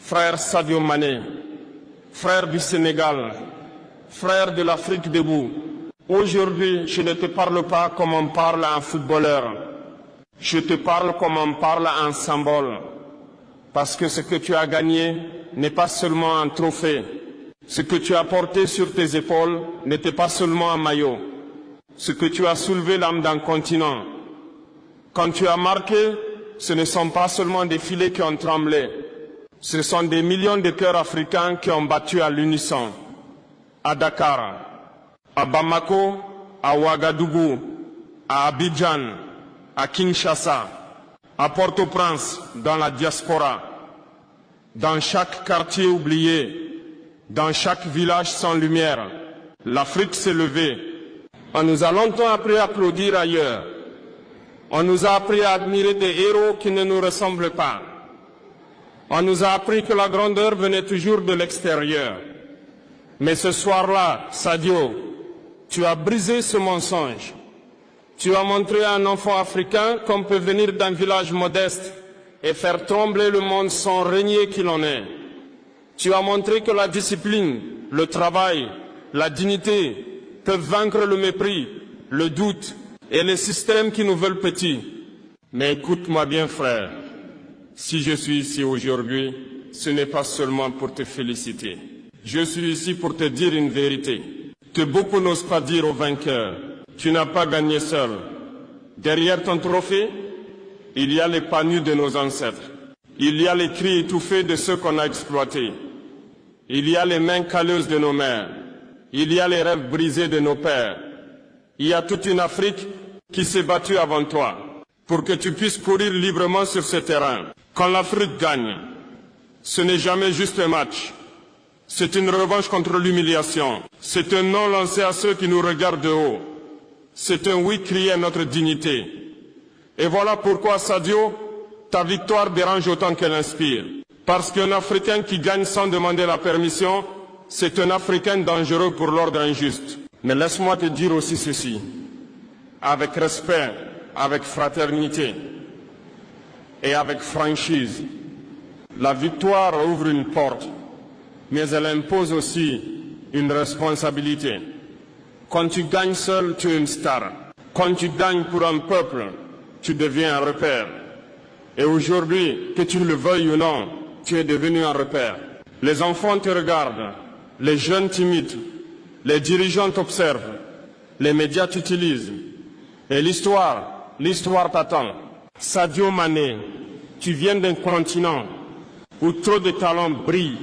frère Sadio Mané, frère du Sénégal, frère de l'Afrique debout. Aujourd'hui, je ne te parle pas comme on parle à un footballeur. Je te parle comme on parle à un symbole. Parce que ce que tu as gagné n'est pas seulement un trophée. Ce que tu as porté sur tes épaules n'était pas seulement un maillot. Ce que tu as soulevé l'âme d'un continent. Quand tu as marqué, ce ne sont pas seulement des filets qui ont tremblé. Ce sont des millions de cœurs africains qui ont battu à l'unisson. À Dakar, à Bamako, à Ouagadougou, à Abidjan, à Kinshasa, à Port-au-Prince, dans la diaspora, dans chaque quartier oublié, dans chaque village sans lumière, l'Afrique s'est levée. On nous a longtemps appris à applaudir ailleurs. On nous a appris à admirer des héros qui ne nous ressemblent pas. On nous a appris que la grandeur venait toujours de l'extérieur. Mais ce soir-là, Sadio, tu as brisé ce mensonge. Tu as montré à un enfant africain qu'on peut venir d'un village modeste et faire trembler le monde sans régner qu'il en est. Tu as montré que la discipline, le travail, la dignité peuvent vaincre le mépris, le doute et les systèmes qui nous veulent petits. Mais écoute-moi bien, frère. Si je suis ici aujourd'hui, ce n'est pas seulement pour te féliciter. Je suis ici pour te dire une vérité que beaucoup n'osent pas dire aux vainqueurs. Tu n'as pas gagné seul. Derrière ton trophée, il y a les pas nus de nos ancêtres. Il y a les cris étouffés de ceux qu'on a exploités. Il y a les mains calleuses de nos mères. Il y a les rêves brisés de nos pères. Il y a toute une Afrique qui s'est battue avant toi pour que tu puisses courir librement sur ce terrain. Quand l'Afrique gagne, ce n'est jamais juste un match. C'est une revanche contre l'humiliation. C'est un non lancé à ceux qui nous regardent de haut. C'est un oui crié à notre dignité. Et voilà pourquoi, Sadio, ta victoire dérange autant qu'elle inspire. Parce qu'un Africain qui gagne sans demander la permission, c'est un Africain dangereux pour l'ordre injuste. Mais laisse-moi te dire aussi ceci, avec respect, avec fraternité et avec franchise. La victoire ouvre une porte, mais elle impose aussi une responsabilité. Quand tu gagnes seul, tu es une star. Quand tu gagnes pour un peuple, tu deviens un repère. Et aujourd'hui, que tu le veuilles ou non, tu es devenu un repère. Les enfants te regardent, les jeunes t'imitent, les dirigeants t'observent, les médias t'utilisent. Et l'histoire t'attend. Sadio Mané, tu viens d'un continent où trop de talents brillent.